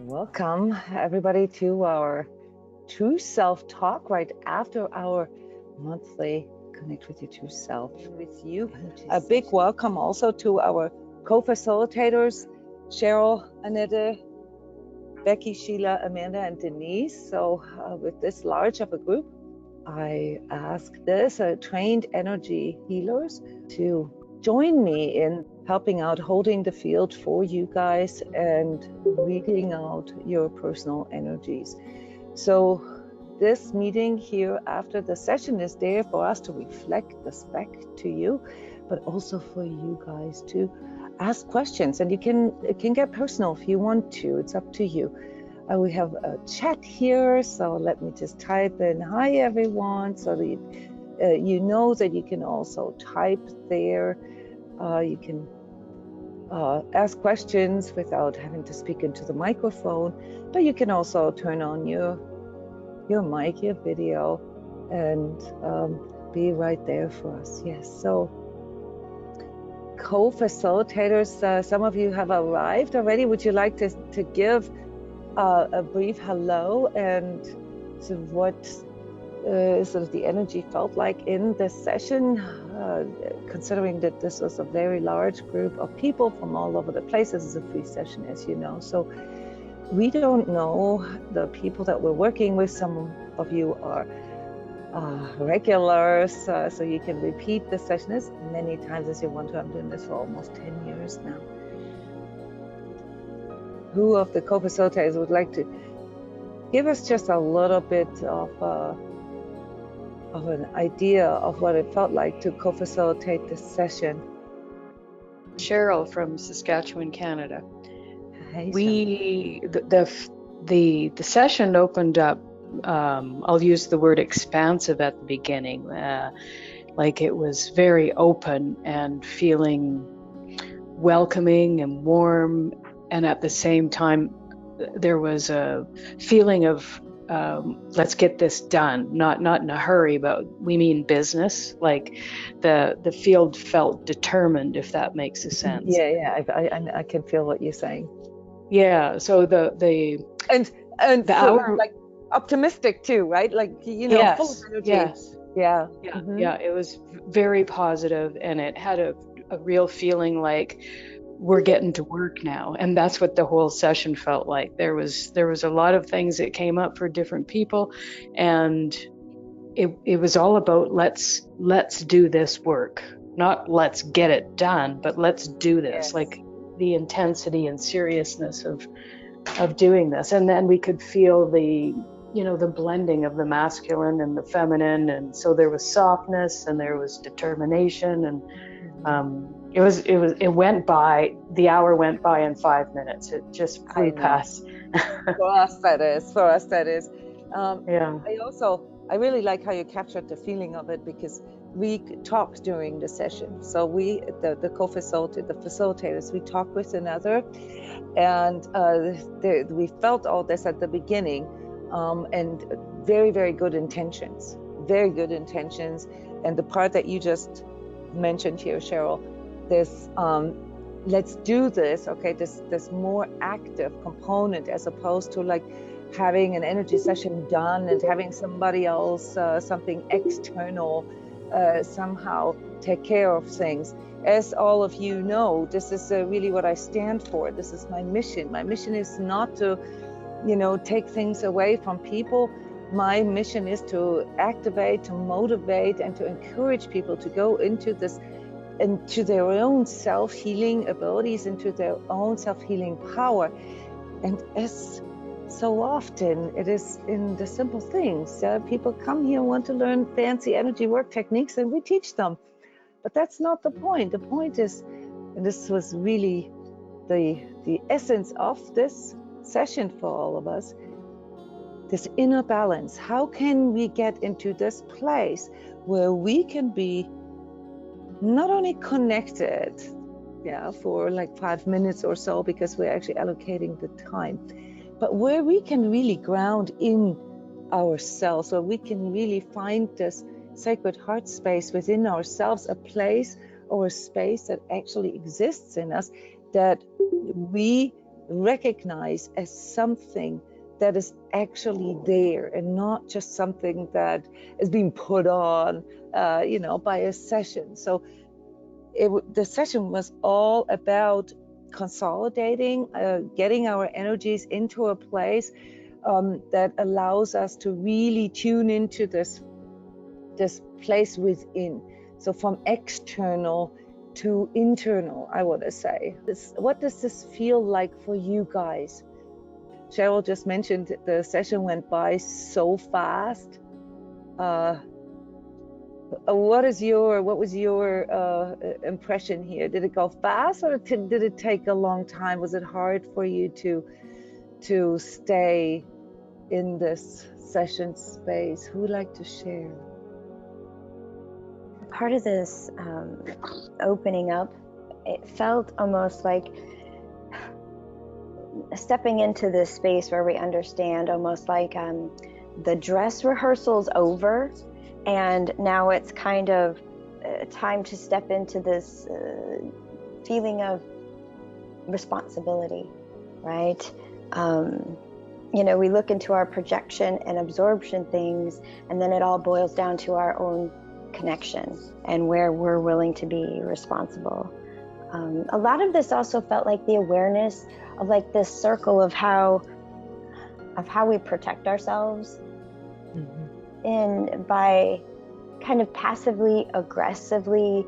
Welcome everybody to our True Self Talk right after our monthly Connect with Your True Self with you. A big welcome also to our co-facilitators, Cheryl, Annette, Becky, Sheila, Amanda, and Denise. So with this large of a group, I ask this trained energy healers to join me in helping out, holding the field for you guys and reading out your personal energies. So this meeting here after the session is there for us to reflect this back to you, but also for you guys to ask questions. And it can get personal if you want to. It's up to you. We have a chat here, so let me just type in hi everyone, so that you know that you can also type there. You can ask questions without having to speak into the microphone, but you can also turn on your mic, your video, and be right there for us. Yes, so co-facilitators, some of you have arrived already. Would you like to give a brief hello and sort of what sort of the energy felt like in this session, considering that this was a very large group of people from all over the place. This is a free session, as you know, so we don't know the people that we're working with. Some of you are regulars, so you can repeat the session as many times as you want to. I'm doing this for almost 10 years now. Who of the co-facilitators would like to give us just a little bit of an idea of what it felt like to co-facilitate this session? Cheryl from Saskatchewan, Canada. Hey, the session opened up. I'll use the word expansive at the beginning, like it was very open and feeling welcoming and warm, and at the same time there was a feeling of let's get this done, not in a hurry, but we mean business. Like the field felt determined, if that makes a sense. Yeah, I can feel what you're saying. Yeah, so the the hour, like optimistic too, right? Like, you know, yes, full of energy. Yes. Yeah. Yeah. Mm-hmm. Yeah. It was very positive, and it had a real feeling like we're getting to work now. And that's what the whole session felt like. There was a lot of things that came up for different people, and it was all about let's do this work. Not let's get it done, but let's do this. Yes. Like the intensity and seriousness of doing this. And then we could feel the blending of the masculine and the feminine, and so there was softness and there was determination, and it went by, the hour went by in 5 minutes. It just flew past. For us that is. Yeah. I really like how you captured the feeling of it, because we talked during the session. So the facilitators, we talked with another, and we felt all this at the beginning, and very, very good intentions. And the part that you just mentioned here, Cheryl, this let's do this, okay, this more active component, as opposed to like having an energy session done and having somebody else, something external, somehow take care of things. As all of you know, this is really what I stand for. This is my mission. My mission is not to, take things away from people. My mission is to activate, to motivate, and to encourage people to go into their own self-healing abilities, into their own self-healing power. And as so often it is in the simple things. People come here and want to learn fancy energy work techniques, and we teach them. But that's not the point. The point is, and this was really the essence of this session for all of us, this inner balance. How can we get into this place where we can be not only connected, for like 5 minutes or so, because we're actually allocating the time, but where we can really ground in ourselves, where we can really find this sacred heart space within ourselves, a place or a space that actually exists in us, that we recognize as something that is actually there and not just something that is being put on, you know, by a session. So the session was all about consolidating, getting our energies into a place that allows us to really tune into this place within. So from external to internal, I want to say. What does this feel like for you guys? Cheryl just mentioned the session went by so fast. What was your impression here? Did it go fast, or did it take a long time? Was it hard for you to stay in this session space? Who would like to share? Part of this opening up, it felt almost like stepping into this space where we understand, almost like the dress rehearsal's over, and now it's kind of time to step into this feeling of responsibility, right? You know, we look into our projection and absorption things, and then it all boils down to our own connection and where we're willing to be responsible. A lot of this also felt like the awareness of like this circle of how we protect ourselves, and by kind of passively aggressively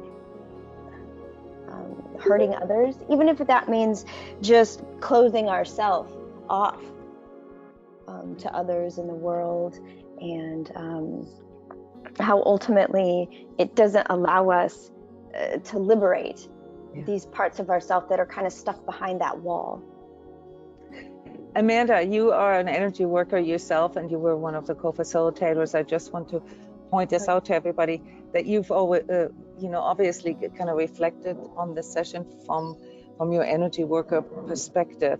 hurting others, even if that means just closing ourselves off to others in the world, and how ultimately it doesn't allow us to liberate these parts of ourselves that are kind of stuck behind that wall. Amanda, you are an energy worker yourself, and you were one of the co-facilitators. I just want to point this out to everybody, that you've always, you know, obviously kind of reflected on the session from your energy worker perspective.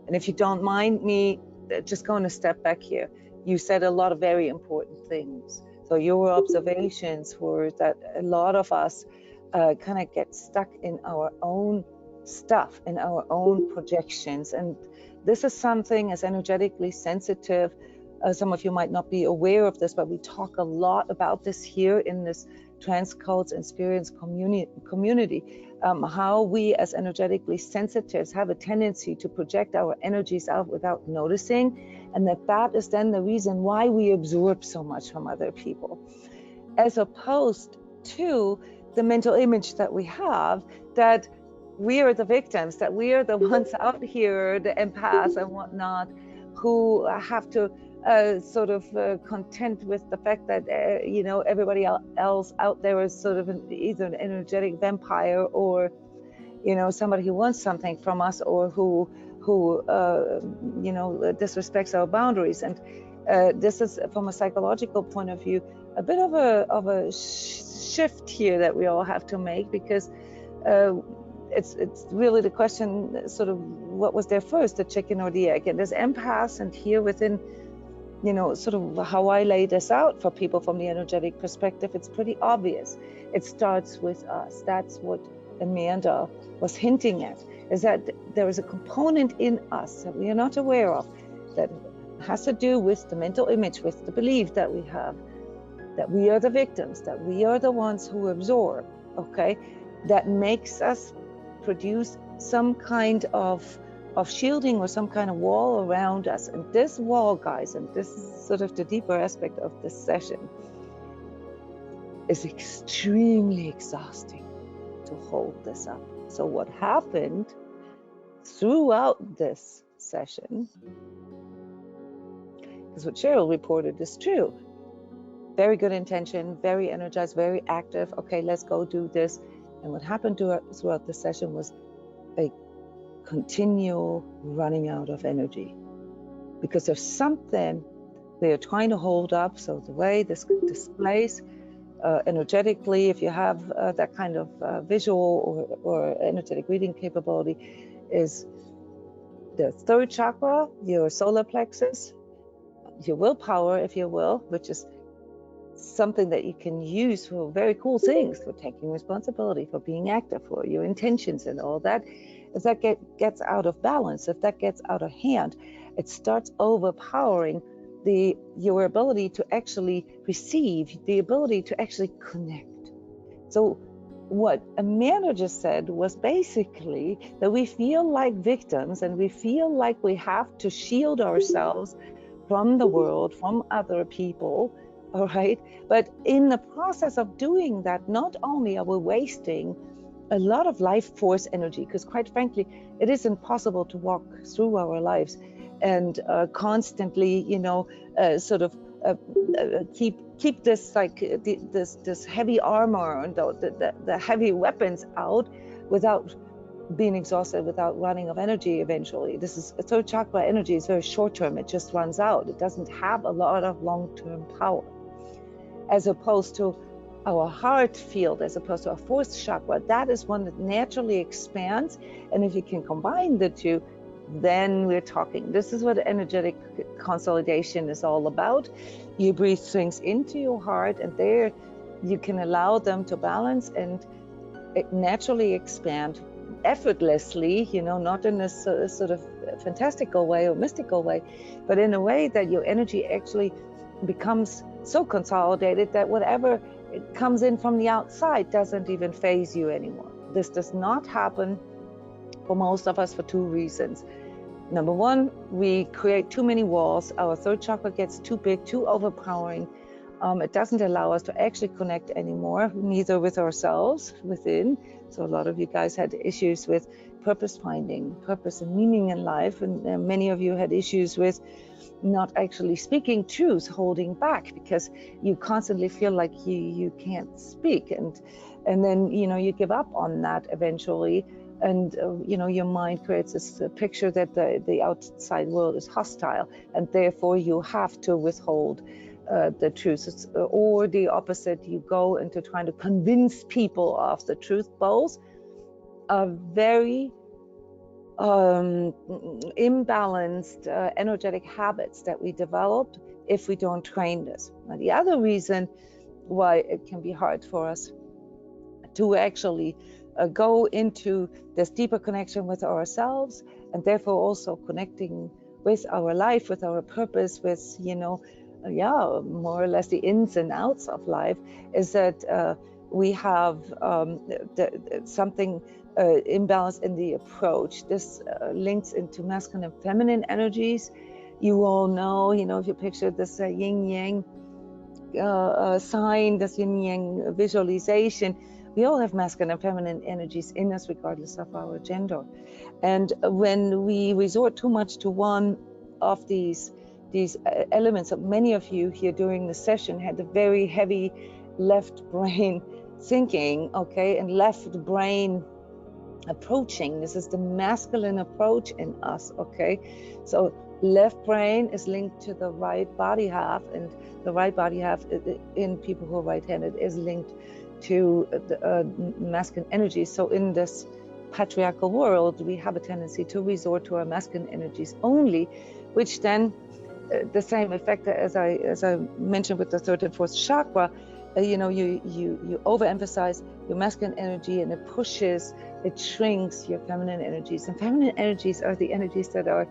And if you don't mind me just going a step back here, you said a lot of very important things. So your observations were that a lot of us kind of get stuck in our own stuff, in our own projections. And this is something, as energetically sensitive, some of you might not be aware of this, but we talk a lot about this here in this transCODES experience community, how we as energetically sensitives have a tendency to project our energies out without noticing, and that is then the reason why we absorb so much from other people, as opposed to the mental image that we have that we are the victims, that we are the ones out here, the empaths and whatnot, who have to sort of content with the fact that you know, everybody else out there is sort of either an energetic vampire, or you know, somebody who wants something from us, or who you know, disrespects our boundaries. And this is, from a psychological point of view, a bit of a shift here that we all have to make, because it's really the question, sort of, what was there first, the chicken or the egg? And there's empaths, and here within, you know, sort of how I lay this out for people from the energetic perspective, it's pretty obvious. It starts with us. That's what Amanda was hinting at, is that there is a component in us that we are not aware of that has to do with the mental image, with the belief that we have, that we are the victims, that we are the ones who absorb, okay? That makes us produce some kind of shielding or some kind of wall around us. And this wall, guys, and this is sort of the deeper aspect of this session, is extremely exhausting to hold this up. So what happened throughout this session, because what Cheryl reported is true. Very good intention, very energized, very active. Okay, let's go do this. And what happened throughout the session was a continual running out of energy, because there's something they are trying to hold up. So the way this displays energetically, if you have that kind of visual or energetic reading capability, is the third chakra, your solar plexus, your willpower, if you will, which is something that you can use for very cool things, for taking responsibility, for being active, for your intentions and all that. If that gets out of balance, if that gets out of hand, it starts overpowering your ability to actually receive, the ability to actually connect. So what Amanda just said was basically that we feel like victims, and we feel like we have to shield ourselves from the world, from other people, all right? But in the process of doing that, not only are we wasting a lot of life force energy, because quite frankly, it is impossible to walk through our lives and constantly, sort of keep this like this heavy armor and the heavy weapons out without being exhausted, without running of energy eventually. This is third chakra energy is very short term. It just runs out. It doesn't have a lot of long-term power, as opposed to our heart field, as opposed to our fourth chakra. That is one that naturally expands, and if you can combine the two, then we're talking. This is what energetic consolidation is all about. You breathe things into your heart, and there you can allow them to balance and naturally expand effortlessly, not in this sort of fantastical way or mystical way, but in a way that your energy actually becomes so consolidated that whatever comes in from the outside doesn't even faze you anymore. This does not happen for most of us for two reasons. Number one, we create too many walls. Our third chakra gets too big, too overpowering. It doesn't allow us to actually connect anymore, neither with ourselves within. So a lot of you guys had issues with purpose finding, purpose and meaning in life. And many of you had issues with not actually speaking truth, holding back, because you constantly feel like you can't speak. And then, you give up on that eventually. And, your mind creates this picture that the outside world is hostile, and therefore you have to withhold the truth. Or the opposite, you go into trying to convince people of the truth. Both are very imbalanced energetic habits that we developed if we don't train this. Now, the other reason why it can be hard for us to actually go into this deeper connection with ourselves, and therefore also connecting with our life, with our purpose, with more or less the ins and outs of life, is that we have something imbalanced in the approach. This links into masculine and feminine energies. You all know, if you picture this yin yang sign, this yin yang visualization, we all have masculine and feminine energies in us, regardless of our gender. And when we resort too much to one of these elements, many of you here during the session had a very heavy left brain thinking, okay, and left brain approaching. This is the masculine approach in us, okay? So left brain is linked to the right body half, and the right body half in people who are right-handed is linked to the masculine energy. So in this patriarchal world, we have a tendency to resort to our masculine energies only, which then the same effect as I mentioned with the third and fourth chakra, you overemphasize your masculine energy, and it shrinks your feminine energies. And feminine energies are the energies that are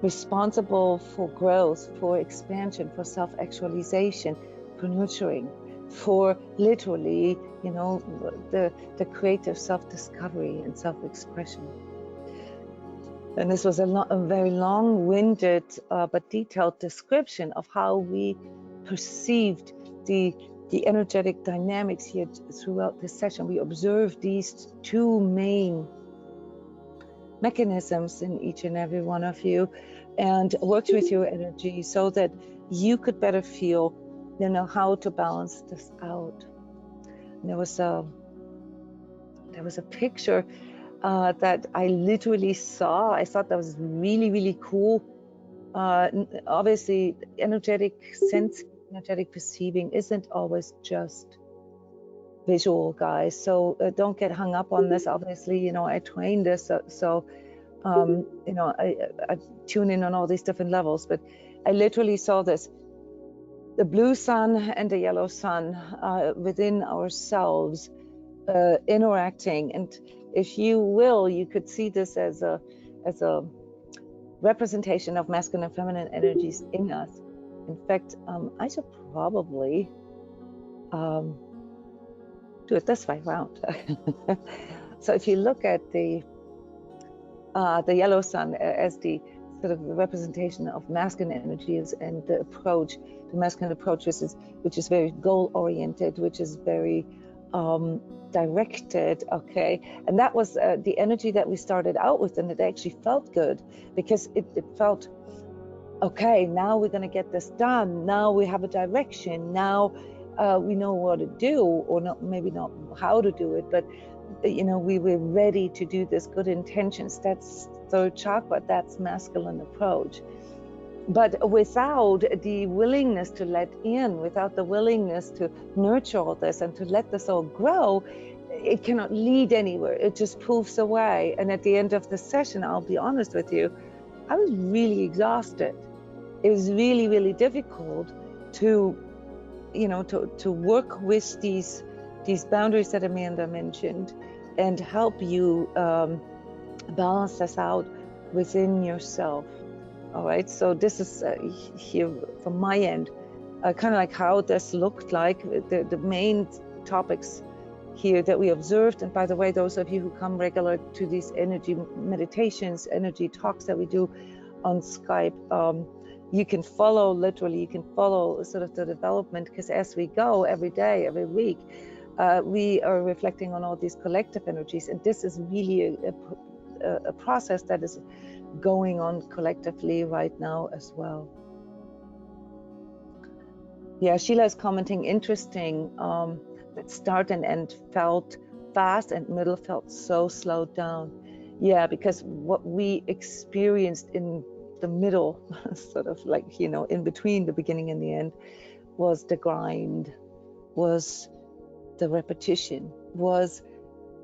responsible for growth, for expansion, for self-actualization, for nurturing, for literally, the creative self-discovery and self-expression. And this was a very long-winded but detailed description of how we perceived the energetic dynamics here throughout this session. We observed these two main mechanisms in each and every one of you, and worked with your energy so that you could better feel, how to balance this out. And there was a picture that I literally saw. I thought that was really, really cool. Obviously, energetic sense, energetic perceiving isn't always just visual, guys. So don't get hung up on this. Obviously, I trained this, so I tune in on all these different levels. But I literally saw this the blue sun and the yellow sun within ourselves interacting. And if you will, you could see this as a representation of masculine and feminine energies in us. In fact, I should probably do it this way around. So if you look at the yellow sun as the sort of representation of masculine energies, and the approach, the masculine approach, which is very goal-oriented, which is very directed, okay? And that was the energy that we started out with, and it actually felt good because it felt, okay, now we're going to get this done. Now we have a direction. Now we know what to do, or not, maybe not how to do it, but you know, we were ready to do this. Good intentions. That's third chakra. That's masculine approach. But without the willingness to let in, without the willingness to nurture all this and to let this all grow, it cannot lead anywhere. It just poofs away. And at the end of the session, I'll be honest with you, I was really exhausted. It was really, really difficult to, you know, to work with these boundaries that Amanda mentioned and help you balance this out within yourself. All right, so this is here from my end, kind of like how this looked like, the main topics here that we observed. And by the way, those of you who come regular to these energy meditations, energy talks that we do on Skype, you can follow, literally, you can follow sort of the development, because as we go every day, every week, we are reflecting on all these collective energies. And this is really a process that is going on collectively right now as well. Yeah, Sheila is commenting, interesting, that start and end felt fast and middle felt so slowed down. Yeah, because what we experienced in the middle, sort of like, you know, in between the beginning and the end, was the grind, was the repetition, was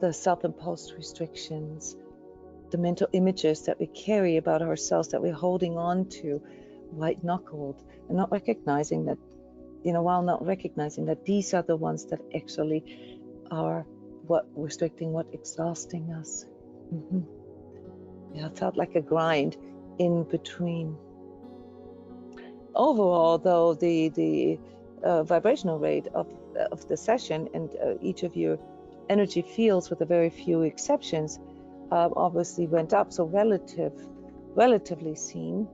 the self-imposed restrictions, the mental images that we carry about ourselves that we're holding on to, white-knuckled, and not recognizing that, you know, while not recognizing that these are the ones that actually are what restricting, what exhausting us. Yeah, it felt like a grind in between. Overall, though, the vibrational rate of the session and each of your energy fields, with a very few exceptions, obviously went up. So relatively seen,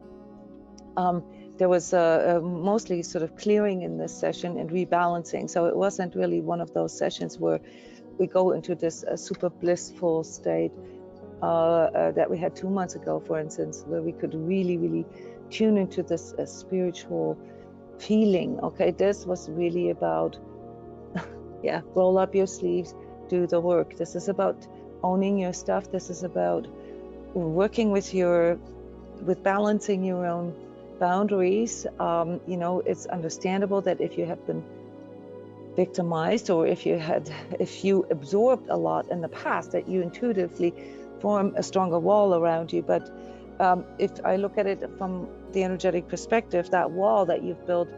there was mostly sort of clearing in this session and rebalancing. So it wasn't really one of those sessions where we go into this super blissful state that we had 2 months ago, for instance, where we could really tune into this spiritual feeling. Okay, this was really about, yeah, roll up your sleeves, do the work. This is about owning your stuff. This is about working with balancing your own boundaries. You know, it's understandable that if you have been victimized, or if you absorbed a lot in the past, that you intuitively form a stronger wall around you. But if I look at it from the energetic perspective, that wall that you've built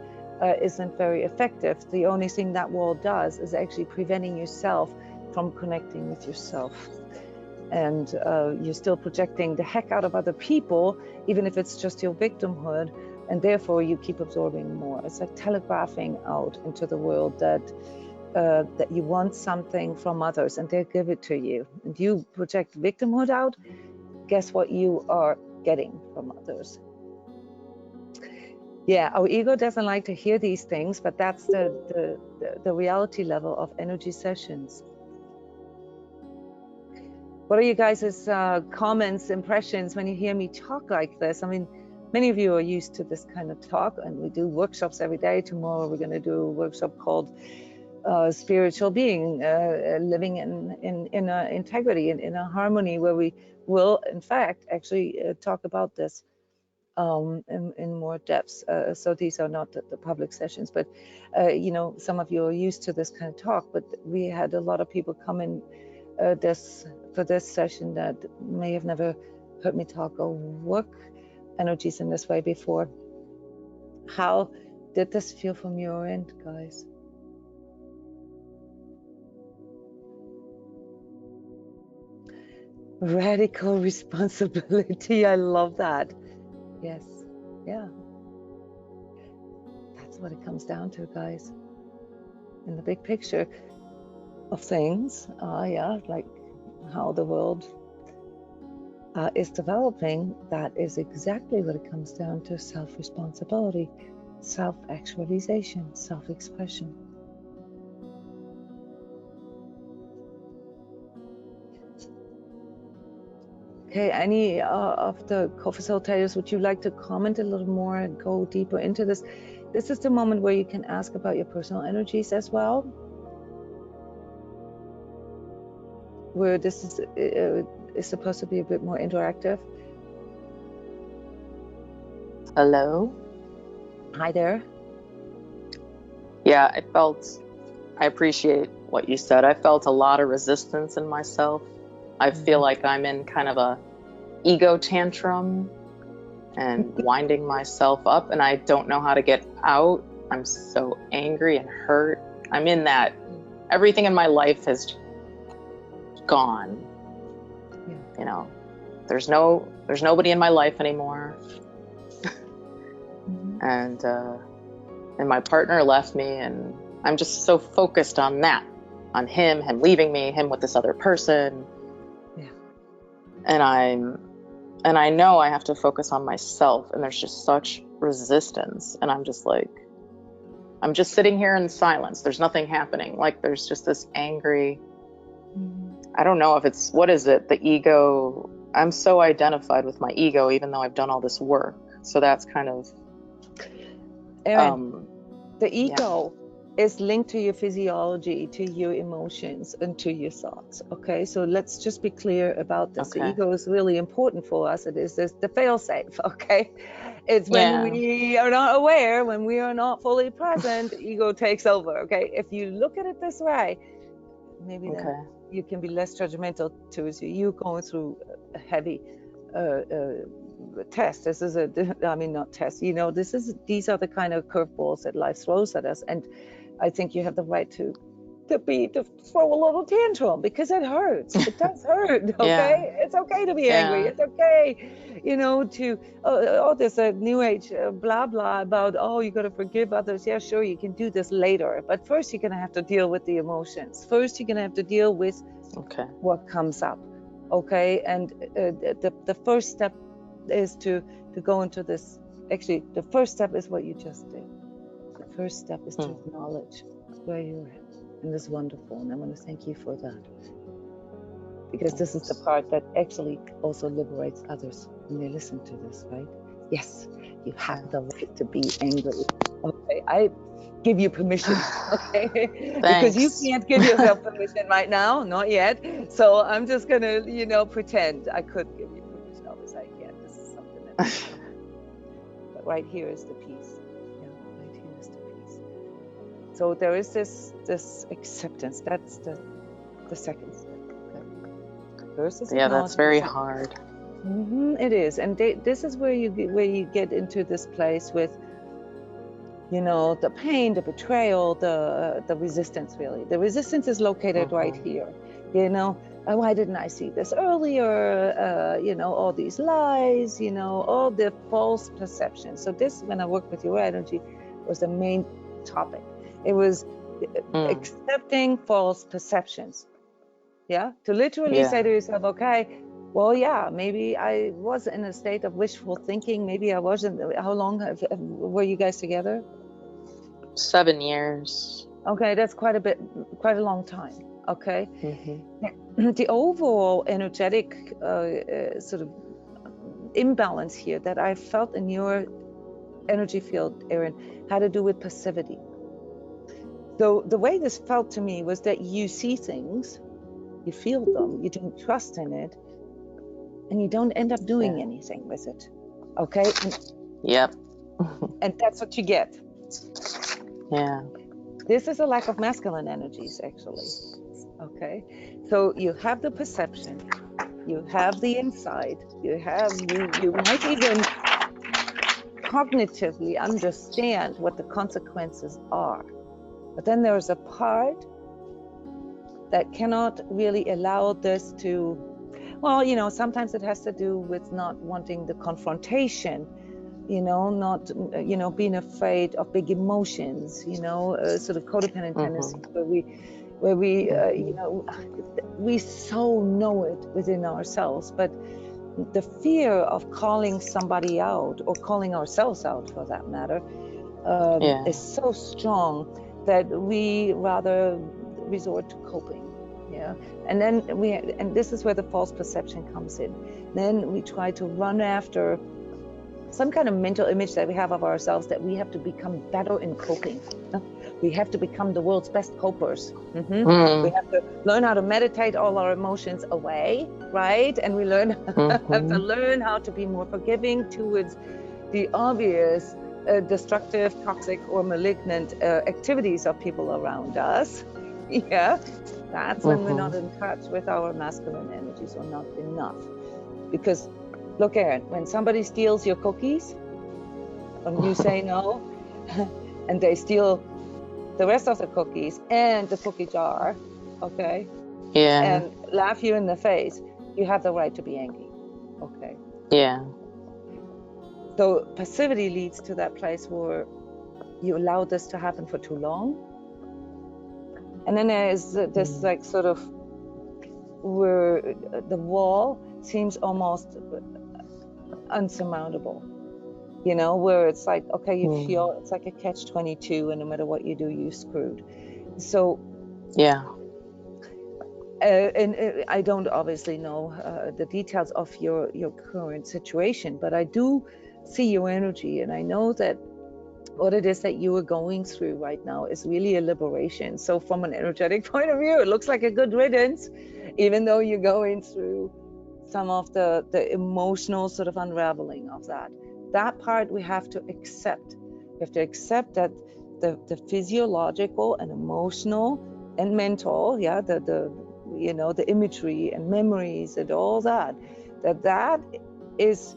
isn't very effective. The only thing that wall does is actually preventing yourself from connecting with yourself. And you're still projecting the heck out of other people, even if it's just your victimhood, and therefore you keep absorbing more. It's like telegraphing out into the world that you want something from others, and they give it to you. And you project victimhood out, guess what you are getting from others? Yeah, our ego doesn't like to hear these things, but that's the reality level of energy sessions. What are you guys' comments, impressions when you hear me talk like this? I mean, many of you are used to this kind of talk, and we do workshops every day. Tomorrow we're going to do a workshop called Spiritual Being, living in integrity and in a harmony, where we will, in fact, actually talk about this in more depth. So these are not the public sessions, but you know, some of you are used to this kind of talk, but we had a lot of people come in for this session that may have never heard me talk or work energies in this way before. How did this feel from your end, guys? Radical responsibility. I love that. Yes. Yeah. That's what it comes down to, guys. In the big picture of things, yeah, like how the world is developing, that is exactly what it comes down to: self-responsibility, self-actualization, self-expression. Okay, any of the co-facilitators, would you like to comment a little more, go deeper into this? This is the moment where you can ask about your personal energies as well, where this is supposed to be a bit more interactive. Hello? Hi there. Yeah, I appreciate what you said. I felt a lot of resistance in myself. I feel like I'm in kind of a ego tantrum and winding myself up, and I don't know how to get out. I'm so angry and hurt. I'm in that, everything in my life has gone. Yeah. You know, there's nobody in my life anymore. And my partner left me, and I'm just so focused on that, on him leaving me, him with this other person. Yeah. And I know I have to focus on myself, and there's just such resistance, and I'm just sitting here in silence. There's nothing happening. Like, there's just this angry, I don't know if it's, what is it? The ego. I'm so identified with my ego, even though I've done all this work. So that's kind of, Erin, the ego is linked to your physiology, to your emotions, and to your thoughts. Okay, so let's just be clear about this. The ego is really important for us. It is the fail-safe. Okay, it's when we are not aware, when we are not fully present, the ego takes over. Okay, if you look at it this way, maybe then you can be less judgmental towards you going through a heavy test. This is not test, these are the kind of curveballs that life throws at us, and I think you have the right to throw a little tantrum, because it hurts. It does hurt. Okay, it's okay to be angry. It's okay, to there's a new age blah blah about, you got to forgive others. Yeah, sure, you can do this later, but first you're gonna have to deal with the emotions. First you're gonna have to deal with what comes up. Okay, and the first step is to go into this. Actually, the first step is what you just did. The first step is to acknowledge where you're at, and it's wonderful, and I want to thank you for that, because this is the part that actually also liberates others when they listen to this, right? Yes, you have the right to be angry. Okay, I give you permission. Okay, because you can't give yourself permission right now, not yet. So I'm just gonna, pretend I could give you permission. Obviously, I can't. This is something that. But right here is the peace. Yeah, right here is the peace. So there is this acceptance. That's the second step. First is that's very hard. It is, and this is where you get into this place with, the pain, the betrayal, the resistance. Really, the resistance is located right here. Why didn't I see this earlier? All these lies. All the false perceptions. So this, when I worked with your energy, was the main topic. It was accepting false perceptions. Yeah, to literally say to yourself, okay, well, yeah, maybe I was in a state of wishful thinking. Maybe I wasn't. How long were you guys together? 7 years. Okay, that's quite a long time. Okay. The overall energetic sort of imbalance here that I felt in your energy field, Erin, had to do with passivity. So the way this felt to me was that you see things, you feel them, you don't trust in it, and you don't end up doing anything with it. Okay? And that's what you get. Yeah. This is a lack of masculine energies, actually. Okay? So you have the perception, you have the insight, you might even cognitively understand what the consequences are. But then there's a part that cannot really allow this to, well, you know, sometimes it has to do with not wanting the confrontation, you know, not, you know, being afraid of big emotions, you know, sort of codependent tendencies where we you know, we so know it within ourselves, but the fear of calling somebody out, or calling ourselves out for that matter, is so strong that we rather resort to coping. Yeah, and then and this is where the false perception comes in. Then we try to run after some kind of mental image that we have of ourselves, that we have to become better in coping. We have to become the world's best copers. We have to learn how to meditate all our emotions away, right? And we learn have to learn how to be more forgiving towards the obvious destructive, toxic, or malignant activities of people around us. Yeah, that's when we're not in touch with our masculine energies, or not enough. Because look, Erin, when somebody steals your cookies, and you say no, and they steal the rest of the cookies and the cookie jar, okay, and laugh you in the face, you have the right to be angry, okay? Yeah. So passivity leads to that place where you allow this to happen for too long. And then there is this like sort of where the wall seems almost unsurmountable, you know, where it's like, okay, you feel it's like a catch-22, and no matter what you do, you're screwed. So and I don't obviously know the details of your current situation, but I do see your energy, and I know that what it is that you are going through right now is really a liberation. So from an energetic point of view, it looks like a good riddance, even though you're going through some of the emotional sort of unraveling of that part. We have to accept. We have to accept that the physiological and emotional and mental, the you know, the imagery and memories and all that is,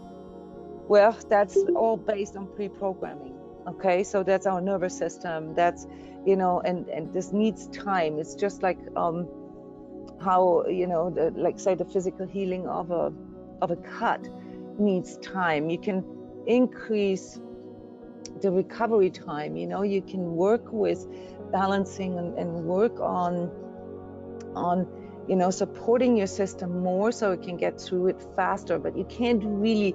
well, that's all based on pre-programming. Okay, so that's our nervous system. That's, you know, and this needs time. It's just like how, you know, like say the physical healing of a cut needs time. You can increase the recovery time. You know, you can work with balancing and work on you know, supporting your system more so it can get through it faster. But you can't really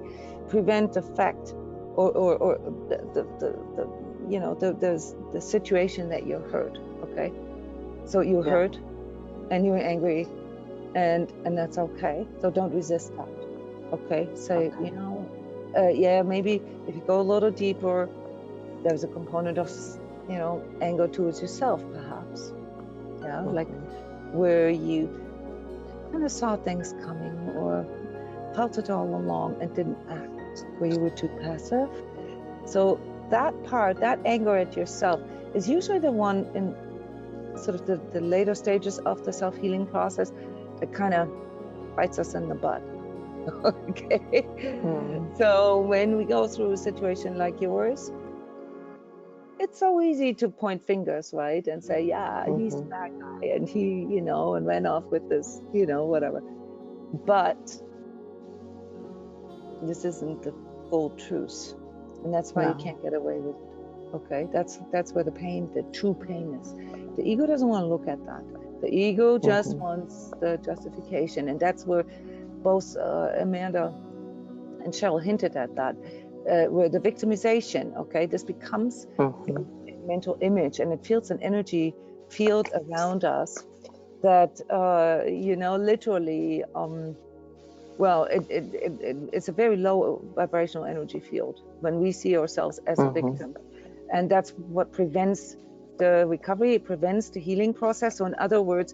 prevent the effect or the you know, the situation that you're hurt. Okay, so you're hurt and you're angry, and that's okay. So don't resist that. Okay, so you know, maybe if you go a little deeper, there's a component of, you know, anger towards yourself, perhaps. Yeah, like where you kind of saw things coming or felt it all along and didn't act, where you were too passive. So that part, that anger at yourself, is usually the one in sort of the later stages of the self-healing process that kind of bites us in the butt. Okay. So when we go through a situation like yours, it's so easy to point fingers, right? And say, yeah, he's a bad guy, and he, you know, and went off with this, you know, whatever. But this isn't the full truth. And that's why you can't get away with it. Okay, that's where the pain, the true pain is. The ego doesn't want to look at that. The ego just wants the justification. And that's where both Amanda and Cheryl hinted at that. Where the victimization, okay, this becomes a mental image, and it feels an energy field around us that, you know, literally, well, it's a very low vibrational energy field when we see ourselves as a victim. And that's what prevents the recovery, it prevents the healing process. So in other words,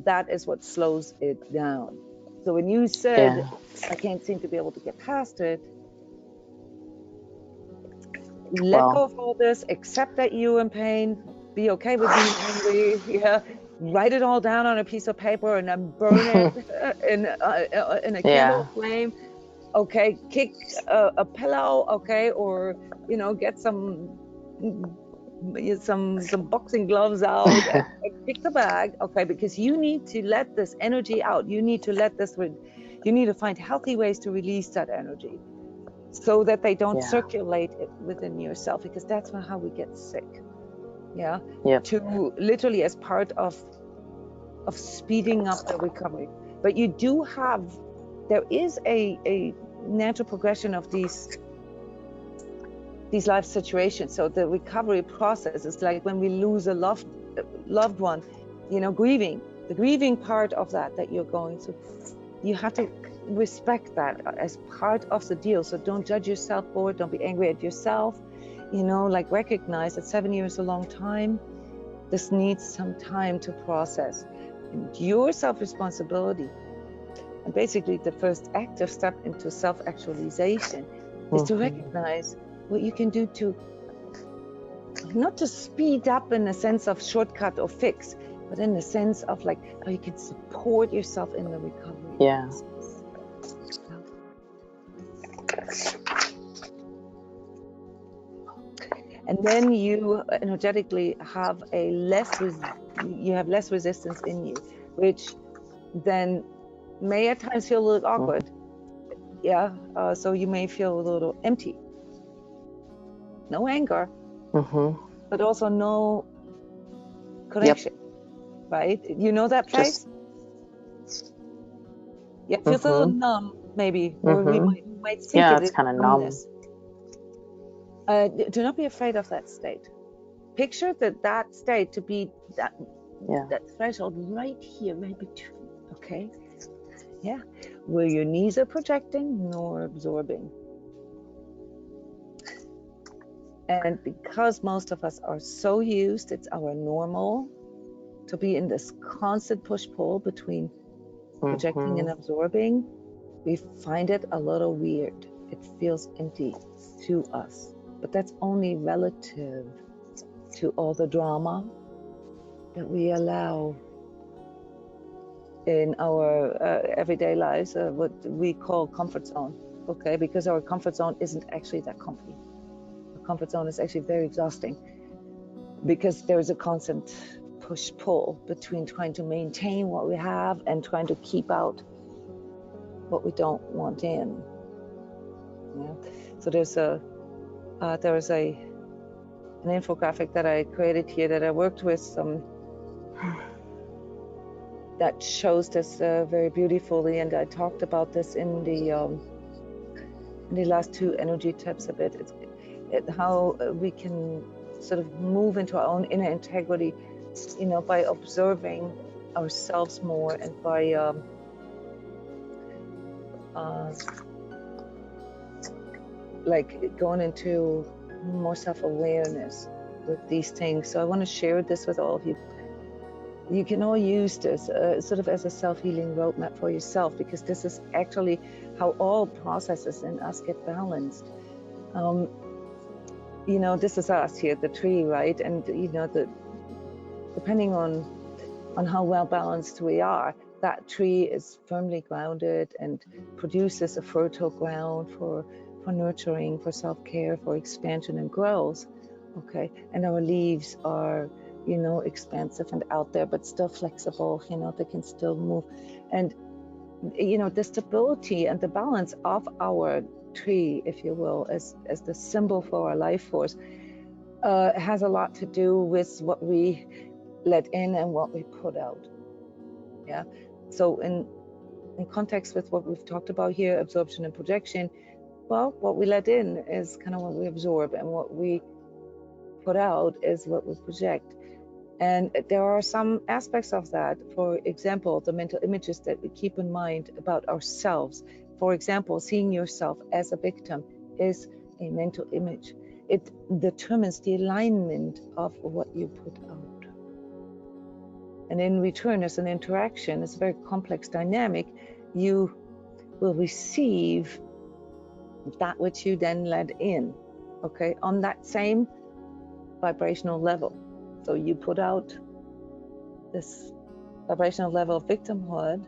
that is what slows it down. So when you said, I can't seem to be able to get past it, let go of all this, accept that you're in pain, be okay with being angry, write it all down on a piece of paper and then burn it in a candle flame, okay, kick a pillow, okay, or you know, get some boxing gloves out and kick the bag, okay, because you need to let this energy out. You need to let this you need to find healthy ways to release that energy so that they don't circulate it within yourself, because that's how we get sick. Yeah. Yep. To literally as part of speeding up the recovery. But you do have, there is a natural progression of these life situations. So the recovery process is like when we lose a loved one, you know, grieving, the grieving part of that you're going through. You have to respect that as part of the deal. So don't judge yourself for it. Don't be angry at yourself. You know, like recognize that 7 years is a long time. This needs some time to process. And your self-responsibility, and basically the first active step into self-actualization, is to recognize what you can do to, not to speed up in the sense of shortcut or fix, but in the sense of like how you can support yourself in the recovery. Yeah. And then you energetically have less resistance in you, which then may at times feel a little awkward. Yeah. So you may feel a little empty. No anger, but also no connection. Right? You know that place? Yeah, it feels a little numb, maybe, or we might think it's kind of numb. Do not be afraid of that state. Picture that state to be that threshold right here, right between. Okay, yeah, where your knees are projecting nor absorbing. And because most of us are so used, it's our normal to be in this constant push-pull between projecting and absorbing, we find it a little weird. It feels empty to us, but that's only relative to all the drama that we allow in our everyday lives, what we call comfort zone, okay? Because our comfort zone isn't actually that comfy. Our comfort zone is actually very exhausting because there's a constant push-pull between trying to maintain what we have and trying to keep out what we don't want in. Yeah. So there's an infographic that I created here that I worked with that shows this very beautifully, and I talked about this in the last 2 energy tips a bit. It's how we can sort of move into our own inner integrity, you know, by observing ourselves more and by like going into more self-awareness with these things. So I want to share this with all of you. You can all use this sort of as a self-healing roadmap for yourself, because this is actually how all processes in us get balanced. You know, this is us here, the tree, right? And you know, depending on how well balanced we are, that tree is firmly grounded and produces a fertile ground for nurturing, for self-care, for expansion and growth. Okay, and our leaves are, you know, expansive and out there, but still flexible. You know, they can still move, and you know, the stability and the balance of our tree, if you will, as the symbol for our life force, has a lot to do with what we let in and what we put out. Yeah. So in context with what we've talked about here, absorption and projection, well, what we let in is kind of what we absorb, and what we put out is what we project. And there are some aspects of that. For example, the mental images that we keep in mind about ourselves. For example, seeing yourself as a victim is a mental image. It determines the alignment of what you put out. And in return, as an interaction, it's a very complex dynamic. You will receive that which you then let in, okay, on that same vibrational level. So you put out this vibrational level of victimhood,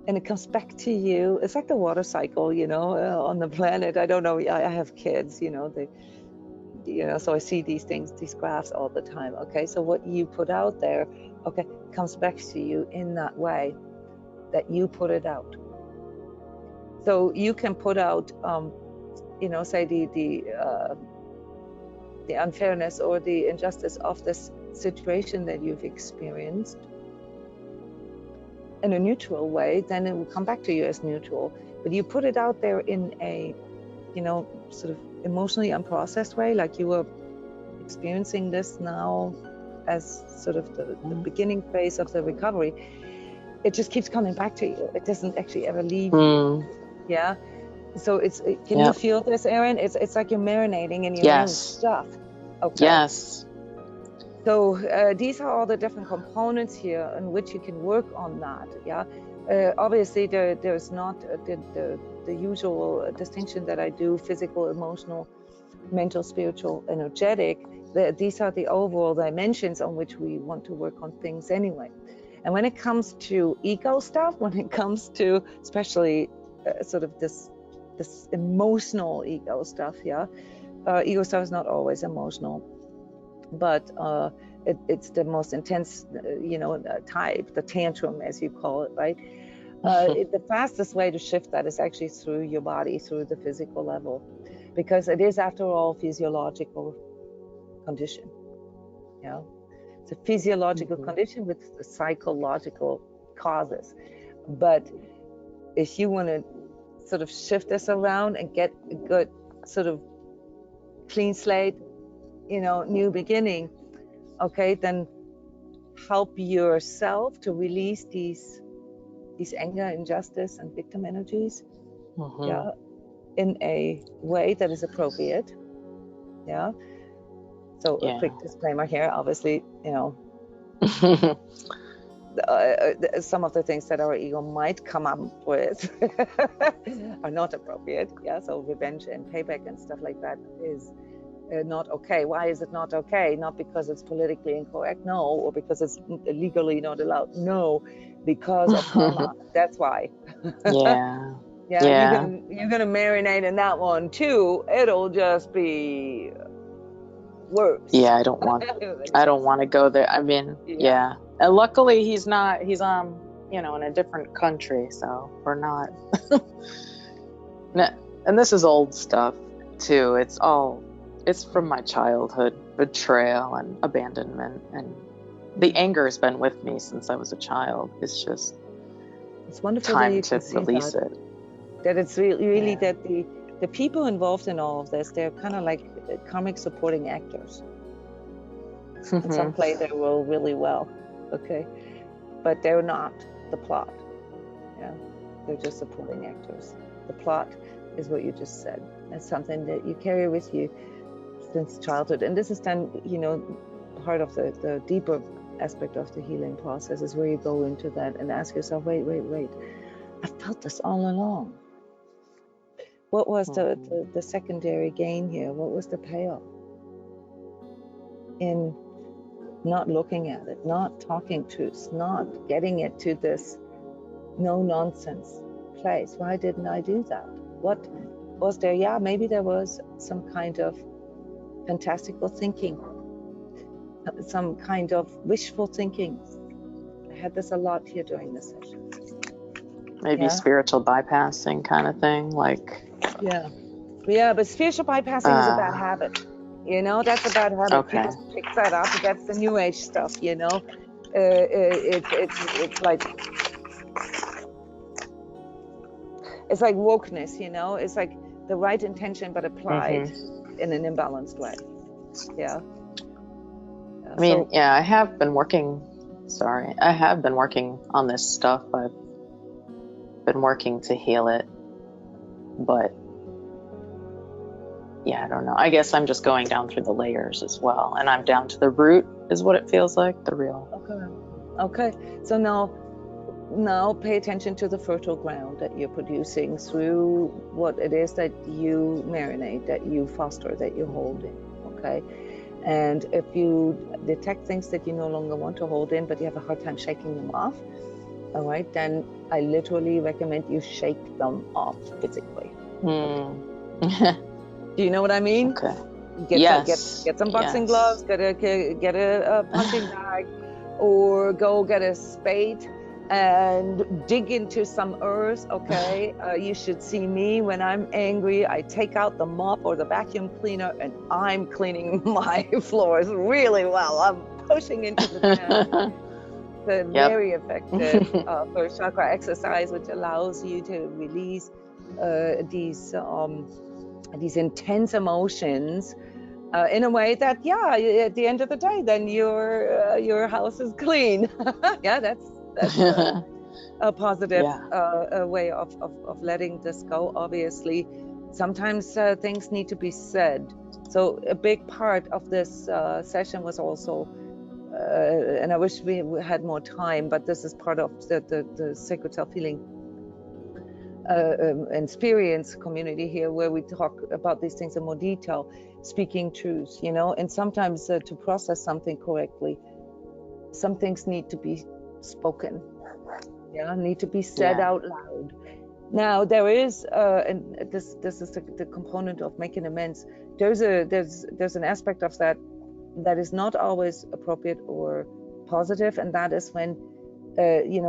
and it comes back to you. It's like the water cycle, you know, on the planet. I don't know. I have kids, you know, so I see these things, these graphs all the time. Okay, so what you put out there, okay, comes back to you in that way that you put it out. So you can put out, you know, say the unfairness or the injustice of this situation that you've experienced in a neutral way, then it will come back to you as neutral. But you put it out there in a, you know, sort of emotionally unprocessed way, like you were experiencing this now as sort of the beginning phase of the recovery. It just keeps coming back to you. It doesn't actually ever leave you. Yeah. So can you feel this, Erin? It's like you're marinating in your own stuff. Okay. Yes. So these are all the different components here in which you can work on that. Yeah. Obviously, there's not the usual distinction that I do: physical, emotional, mental, spiritual, energetic. These are the overall dimensions on which we want to work on things anyway. And when it comes to ego stuff, when it comes to especially sort of this emotional ego stuff, ego stuff is not always emotional, but it's the most intense, type, the tantrum, as you call it, right? The fastest way to shift that is actually through your body, through the physical level, because it is, after all, physiological condition. It's a physiological condition with psychological causes. But if you want to sort of shift this around and get a good sort of clean slate, new beginning, okay, then help yourself to release these anger, injustice, and victim energies, in a way that is appropriate. So a quick disclaimer here, obviously, some of the things that our ego might come up with are not appropriate. So revenge and payback and stuff like that is not okay. Why is it not okay? Not because it's politically incorrect, no, or because it's legally not allowed, no, because of karma. That's why. You're gonna marinate in that one too. It'll just be worse. I don't want to go there. I mean, and luckily he's in a different country, so we're not. And this is old stuff too. It's from my childhood, betrayal and abandonment, and the anger has been with me since I was a child. It's just, it's wonderful time to release it. That it's really that the people involved in all of this, they're kind of like comic supporting actors. And some play their role really well, okay, but they're not the plot. They're just supporting actors. The plot is what you just said. It's something that you carry with you since childhood, and this is then, part of the deeper aspect of the healing process is where you go into that and ask yourself, wait, I felt this all along. What was the secondary gain here? What was the payoff in not looking at it, not talking truth, not getting it to this no nonsense place? Why didn't I do that? What was there? Maybe there was some kind of fantastical thinking, some kind of wishful thinking. I had this a lot here during this session. Maybe spiritual bypassing kind of thing, like. But spiritual bypassing is a bad habit. That's a bad habit. Okay. People pick that up. That's the new age stuff. It's like wokeness. It's like the right intention but applied in an imbalanced way. I mean, I have been working on this stuff. I've been working to heal it, but I don't know. I guess I'm just going down through the layers as well, and I'm down to the root is what it feels like, the real. Okay. So now pay attention to the fertile ground that you're producing through what it is that you marinate, that you foster, that you hold in. Okay. And if you detect things that you no longer want to hold in, but you have a hard time shaking them off, all right, then I literally recommend you shake them off physically. Mm. Do you know what I mean? Okay. Get Yes. some boxing Yes. gloves, get a punching bag, or go get a spade and dig into some earth. Okay, you should see me when I'm angry. I take out the mop or the vacuum cleaner and I'm cleaning my floors really well. I'm pushing into the ground. The very effective first chakra exercise, which allows you to release these intense emotions in a way that, at the end of the day, then your house is clean. Yeah, that's a positive way of letting this go. Obviously, sometimes things need to be said. So a big part of this session was also, and I wish we had more time, but this is part of the Sacred Self-Healing experience community here, where we talk about these things in more detail, speaking truth, and sometimes to process something correctly, some things need to be spoken, need to be said out loud. Now there is and this is the component of making amends. There's an aspect of that is not always appropriate or positive, and that is when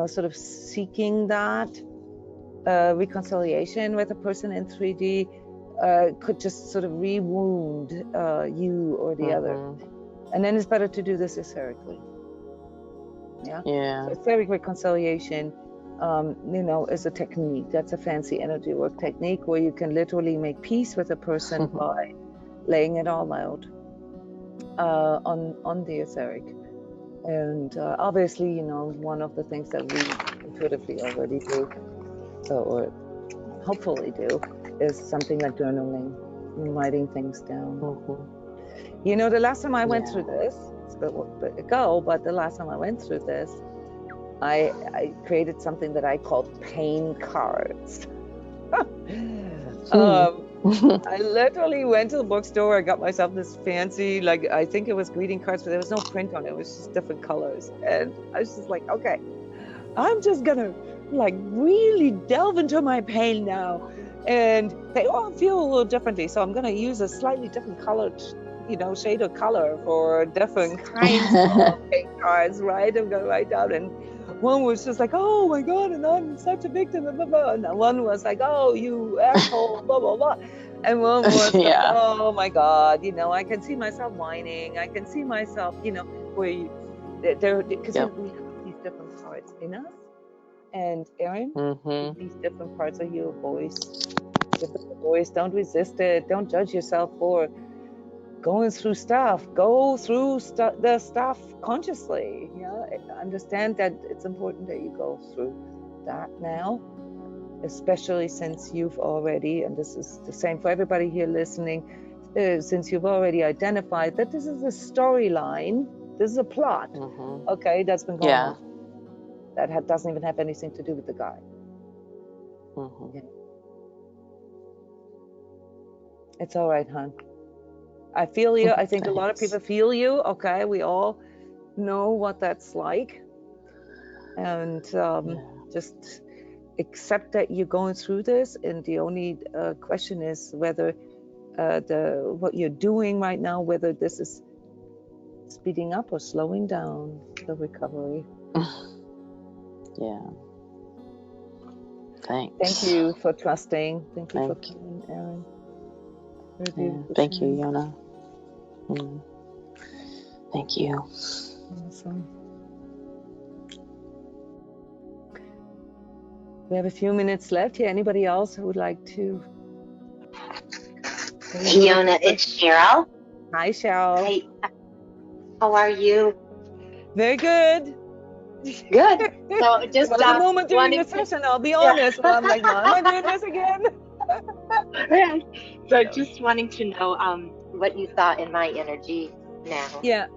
sort of seeking that reconciliation with a person in 3D could just sort of re-wound you or the other. And then it's better to do this etherically. So etheric reconciliation is a technique. That's a fancy energy work technique where you can literally make peace with a person by laying it all out on the etheric. And obviously, one of the things that we intuitively already do, or hopefully do, is something like journaling, writing things down. The last time I went through this, it's a bit ago, but the last time I went through this, I created something that I called pain cards. I literally went to the bookstore. I got myself this fancy, I think it was greeting cards, but there was no print on it. It was just different colors. And I was just like, okay, I'm just gonna really delve into my pain now. And they all feel a little differently. So I'm gonna use a slightly different colored, shade of color for different kinds of pain cards, right? I'm gonna write down, and one was just like, oh my God, and I'm such a victim, blah, blah, blah. And one was like, oh, you asshole, blah, blah, blah. And one was like, oh my God, I can see myself whining. I can see myself, where because we have these different parts in us. And Erin, these different parts of your voice. Don't resist it. Don't judge yourself for going through stuff. Go through the stuff consciously. Understand that it's important that you go through that now, especially since you've already, and this is the same for everybody here listening, since you've already identified that this is a storyline, this is a plot, that's been going on. That doesn't even have anything to do with the guy. It's all right, hon. I feel you. I think a lot of people feel you. Okay, we all know what that's like. And just accept that you're going through this. And the only question is whether what you're doing right now, whether this is speeding up or slowing down the recovery. Thanks. Thank you for trusting. Thank you for coming, Erin. Thank you, Jona. Thank you. Awesome. We have a few minutes left here. Anybody else who would like to? Jona, it's Cheryl. Hi, Cheryl. Hey, how are you? Very good. Good. So just a moment during the session, I'll be honest. Yeah. I'm like, why am I doing this again? Right. So just wanting to know what you saw in my energy now. Yeah.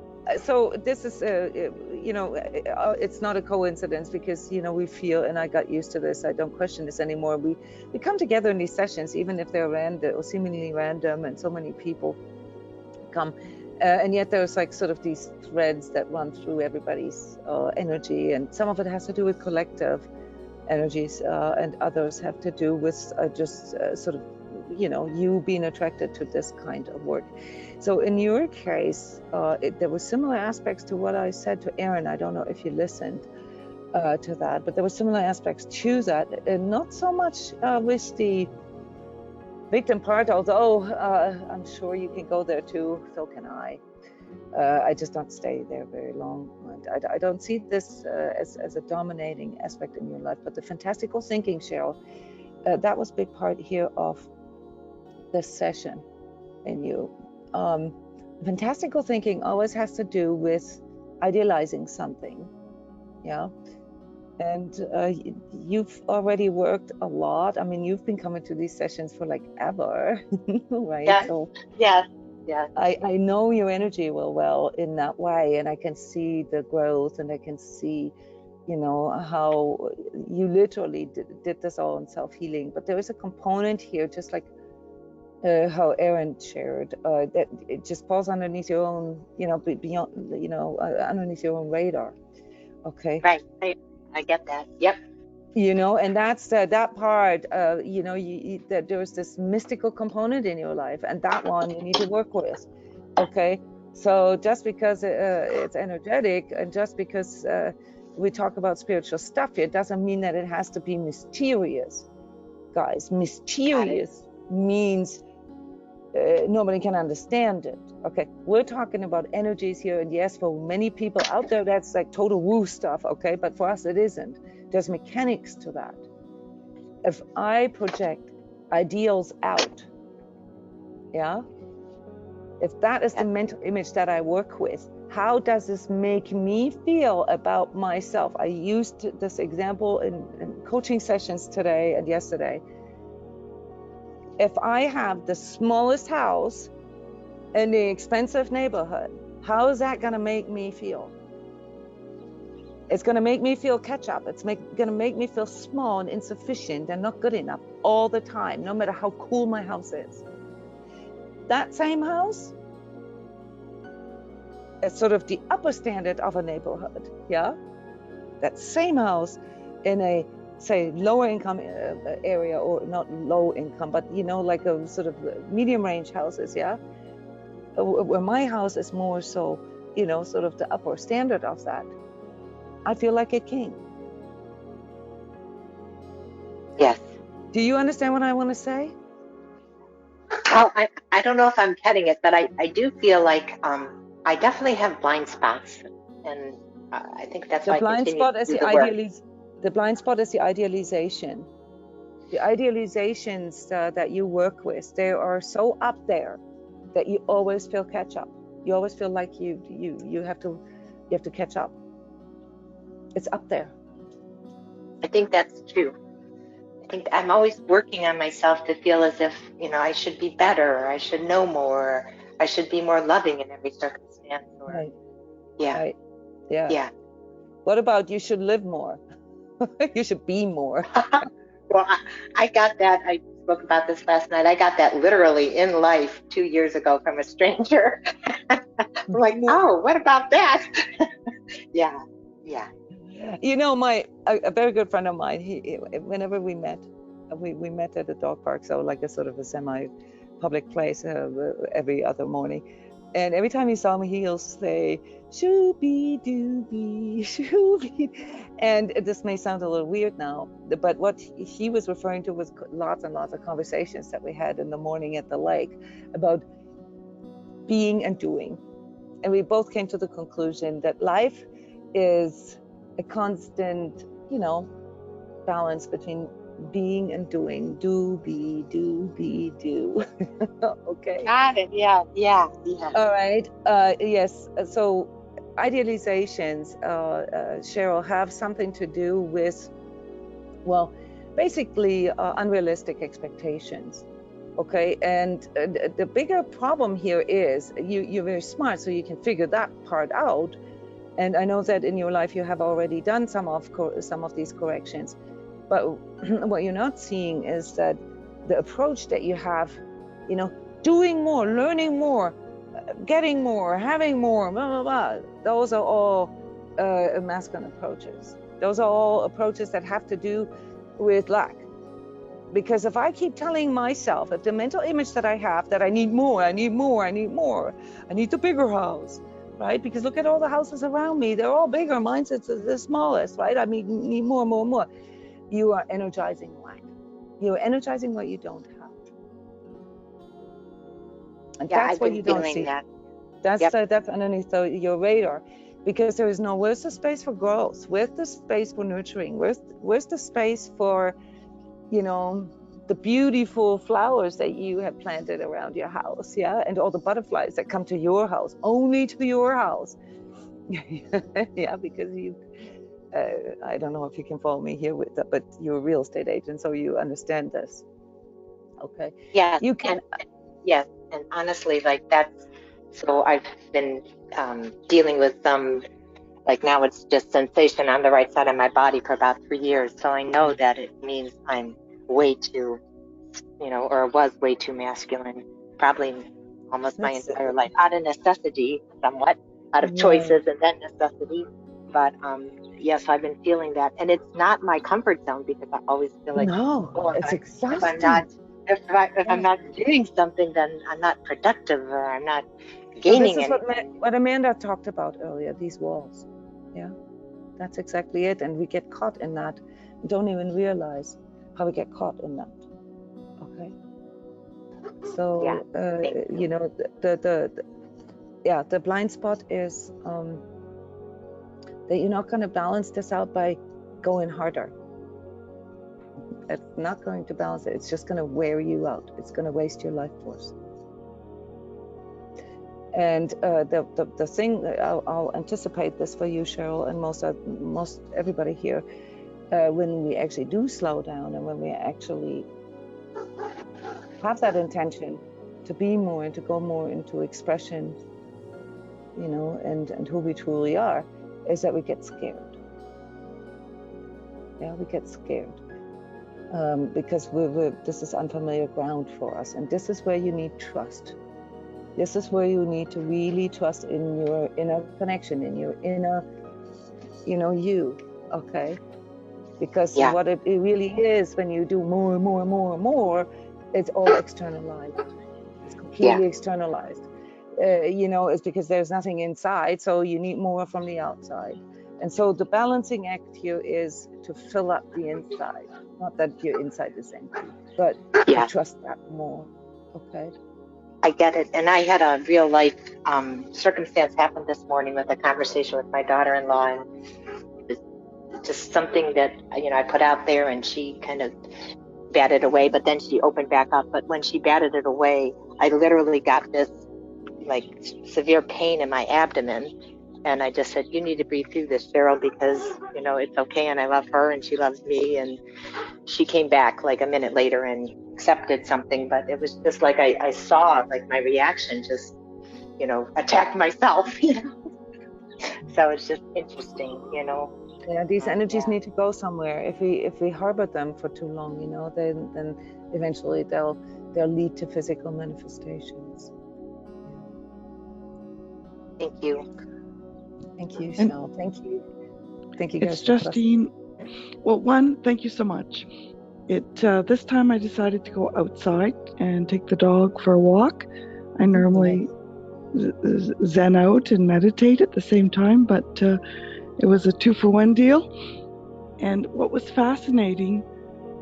So this is, it's not a coincidence because, we feel, and I got used to this, I don't question this anymore. We come together in these sessions, even if they're random or seemingly random, and so many people come. And yet there's like sort of these threads that run through everybody's energy, and some of it has to do with collective energies, and others have to do with just sort of, you know, you being attracted to this kind of work. So in your case, there were similar aspects to what I said to Erin. I don't know if you listened to that, but there were similar aspects to that, and not so much with the victim part, although I'm sure you can go there too, so can I. I just don't stay there very long. I don't see this as a dominating aspect in your life, but the fantastical thinking, Cheryl, that was a big part here of this session in you. Fantastical thinking always has to do with idealizing something, yeah? And you've already worked a lot. I mean, you've been coming to these sessions for like ever, right? Yes. So Yes. Yes. I know your energy well in that way, and I can see the growth, and I can see, you know, how you literally did this all in self-healing. But there is a component here, just like how Erin shared, that it just falls underneath your own, you know, beyond, you know, underneath your own radar. Okay. Right. I get that. Yep. You know, and that's that part, you know, that there's this mystical component in your life, and that one you need to work with. Okay. So just because it's energetic, and just because we talk about spiritual stuff here, doesn't mean that it has to be mysterious, guys. Mysterious means nobody can understand it. Okay, we're talking about energies here, and yes, for many people out there that's like total woo stuff. Okay, but for us it isn't. There's mechanics to that. If I project ideals out, yeah, if that is the mental image that I work with, how does this make me feel about myself? I used this example in coaching sessions today and yesterday. If I have the smallest house in the expensive neighborhood, how is that going to make me feel? It's going to make me feel catch up. It's going to make me feel small and insufficient and not good enough all the time, no matter how cool my house is. That same house is sort of the upper standard of a neighborhood, yeah? That same house in a, say, lower income area, or not low income, but, you know, like a sort of medium range houses, yeah? Where my house is more so, you know, sort of the upper standard of that. I feel like a king. Yes. Do you understand what I want to say? Well, I don't know if I'm getting it, but I do feel like I definitely have blind spots, and I think that's why I continue to do the work. The blind spot is the idealization. The idealizations that you work with, they are so up there that you always feel catch up. You always feel like you have to catch up. It's up there. I think that's true. I think I'm always working on myself to feel as if, you know, I should be better, or I should know more, or I should be more loving in every circumstance. Or, right. Yeah. Right. Yeah. Yeah. What about you should live more? You should be more. Well, I got that. I spoke about this last night. I got that literally in life 2 years ago from a stranger. I'm like, oh, what about that? Yeah. Yeah. You know, a very good friend of mine, whenever we met at a dog park, so like a sort of a semi-public place every other morning. And every time he saw me, he'll say, "Shooby-dooby, shooby." And this may sound a little weird now, but what he was referring to was lots and lots of conversations that we had in the morning at the lake about being and doing. And we both came to the conclusion that life is a constant, you know, balance between being and doing. Do, be, do. Okay. Got it. Yeah. All right. Yes. So idealizations, Cheryl, have something to do with, well, basically unrealistic expectations. Okay. And the bigger problem here is you're very smart, so you can figure that part out. And I know that in your life you have already done some of these corrections, but what you're not seeing is that the approach that you have, you know, doing more, learning more, getting more, having more, blah, blah, blah. Those are all masculine approaches. Those are all approaches that have to do with lack. Because if I keep telling myself, if the mental image that I have, that I need more, I need more, I need more, I need the bigger house, right? Because look at all the houses around me, they're all bigger, mine's the smallest, right? I mean, need more, more, more. You are energizing lack. You are energizing what you don't have. And Yeah, that's I've what been you don't feeling see. that. That's underneath your radar, because there is no, where's the space for growth? Where's the space for nurturing? Where's the space for, you know, the beautiful flowers that you have planted around your house, yeah, and all the butterflies that come to your house, only to your house, yeah, because you, I don't know if you can follow me here with that, but you're a real estate agent, so you understand this, okay? Yes, You can. Yes, and honestly, like that's, so I've been dealing with some, like now it's just sensation on the right side of my body for about 3 years. So I know that it means I'm way too, or was way too masculine, probably almost my entire life, out of necessity, somewhat, out of choices and then necessity. But yes, I've been feeling that. And it's not my comfort zone, because I always feel like, No, it's if I'm exhausting. not, if I'm not doing something, then I'm not productive, or I'm not gaining anything. This is what Amanda talked about earlier, these walls. Yeah, that's exactly it. And we get caught in that. We don't even realize how we get caught in that. Okay. So, you know, the blind spot is that you're not going to balance this out by going harder. It's not going to balance it. It's just going to wear you out. It's going to waste your life force. And the thing, I'll anticipate this for you, Cheryl, and most everybody here, when we actually do slow down, and when we actually have that intention to be more and to go more into expression, you know, and who we truly are, is that we get scared. Yeah, we get scared. Because this is unfamiliar ground for us, and this is where you need trust. This is where you need to really trust in your inner connection, in your inner, you, okay? Because what it really is, when you do more and more and more and more, it's all externalized. It's completely externalized. It's because there's nothing inside, so you need more from the outside. And so the balancing act here is to fill up the inside. Not that your inside is empty, but to trust that more, okay? I get it. And I had a real life circumstance happen this morning with a conversation with my daughter-in-law, and it was just something that, I put out there, and she kind of batted away, but then she opened back up. But when she batted it away, I literally got this like severe pain in my abdomen. And I just said, you need to breathe through this, Cheryl, because, it's okay. And I love her and she loves me. And she came back like a minute later and accepted something. But it was just like I saw like my reaction just, attack myself, So it's just interesting, Yeah, these energies need to go somewhere. If we harbor them for too long, then eventually they'll lead to physical manifestations. Thank you. Thank you, Cheryl. Thank you. Thank you guys. It's Justine. Well, thank you so much. This time I decided to go outside and take the dog for a walk. I normally zen out and meditate at the same time, but it was a 2-for-1 deal. And what was fascinating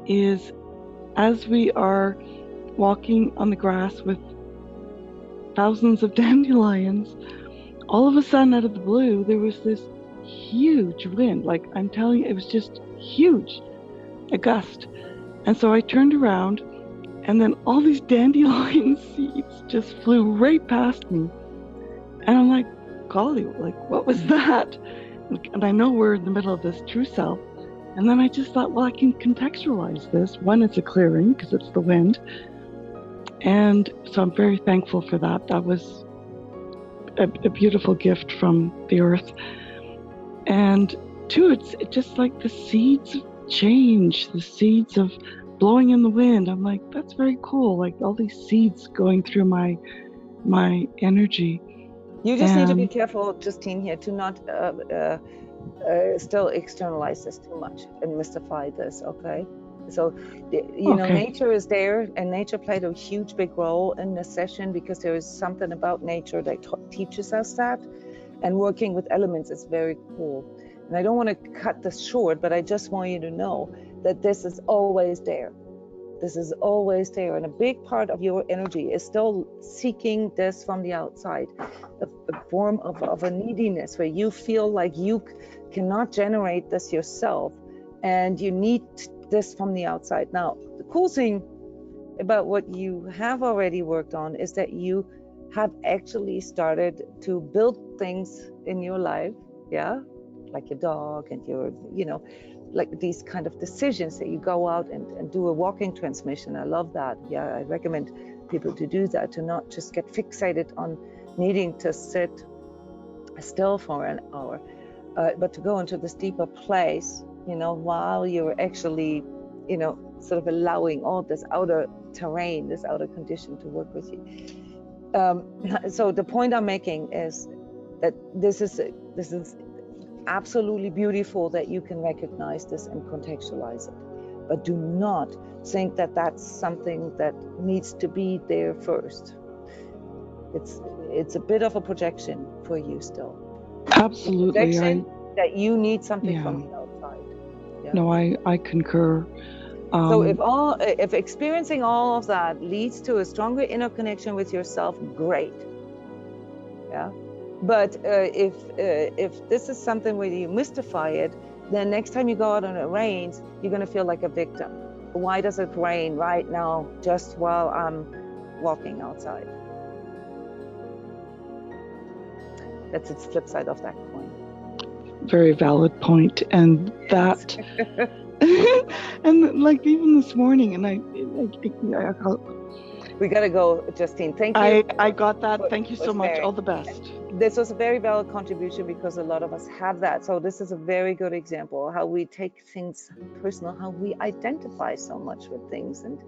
is, as we are walking on the grass with thousands of dandelions, all of a sudden, out of the blue, there was this huge wind. Like, I'm telling you, it was just huge, a gust. And so I turned around, and then all these dandelion seeds just flew right past me. And I'm like, golly, like, what was that? And I know we're in the middle of this true self. And then I just thought, well, I can contextualize this. One, it's a clearing because it's the wind. And so I'm very thankful for that. That was a beautiful gift from the earth. And two, it's just like the seeds of change, the seeds of blowing in the wind. I'm like, that's very cool. Like all these seeds going through my my energy. You just need to be careful, Justine, here to not still externalize this too much and mystify this, okay? So, you know, nature is there, and nature played a huge, big role in this session because there is something about nature that teaches us that, and working with elements is very cool. And I don't want to cut this short, but I just want you to know that this is always there. This is always there, and a big part of your energy is still seeking this from the outside, a form of a neediness where you feel like you cannot generate this yourself, and you need this from the outside. Now, the cool thing about what you have already worked on is that you have actually started to build things in your life, yeah, like your dog and your, you know, like these kind of decisions that you go out and do a walking transmission. I love that. Yeah, I recommend people to do that, to not just get fixated on needing to sit still for an hour, but to go into this deeper place, you know, while you're actually, you know, sort of allowing all this outer terrain, this outer condition to work with you. So the point I'm making is that this is absolutely beautiful that you can recognize this and contextualize it, but do not think that that's something that needs to be there first. It's a bit of a projection for you still. Absolutely. That you need something from the outside. Yeah. No, I concur. So if experiencing all of that leads to a stronger inner connection with yourself, great. Yeah. But if this is something where you mystify it, then next time you go out and it rains, you're going to feel like a victim. Why does it rain right now, just while I'm walking outside? That's its flip side of that coin. Very valid point. And that, and like even this morning, and we gotta go, Justine. Thank you. I got that. Thank you so much. All the best. This was a very valid contribution because a lot of us have that. So this is a very good example of how we take things personal, how we identify so much with things, and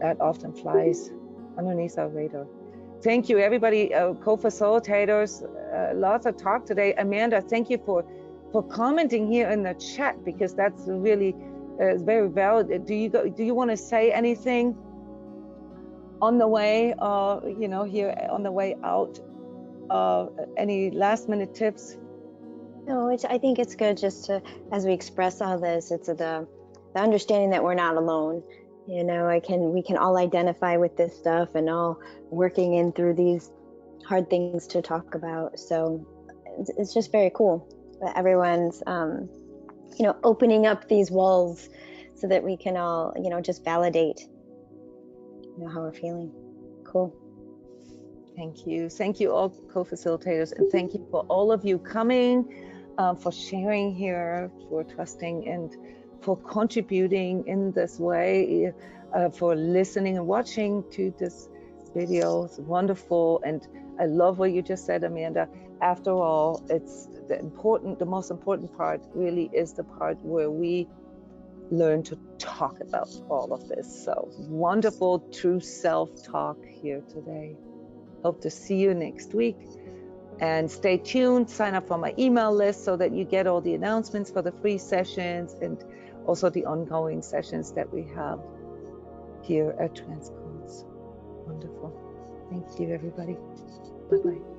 that often flies underneath our radar. Thank you, everybody, co-facilitators. Lots of talk today. Amanda, thank you for commenting here in the chat, because that's really very valid. Do you want to say anything on the way, you know, here on the way out? Any last minute tips? No, I think it's good just to, as we express all this, it's the understanding that we're not alone. You know, we can all identify with this stuff and all working in through these hard things to talk about. So it's just very cool that everyone's, you know, opening up these walls so that we can all, you know, just validate, you know, how we're feeling. Cool. Thank you. Thank you all co-facilitators, and thank you for all of you coming, for sharing here, for trusting, and for contributing in this way, for listening and watching to this video. It's wonderful. And I love what you just said, Amanda. After all, it's the most important part really is the part where we learn to talk about all of this. So wonderful, true self-talk here today. Hope to see you next week, and stay tuned. Sign up for my email list so that you get all the announcements for the free sessions and also the ongoing sessions that we have here at transCODES. Wonderful. Thank you, everybody. Bye-bye.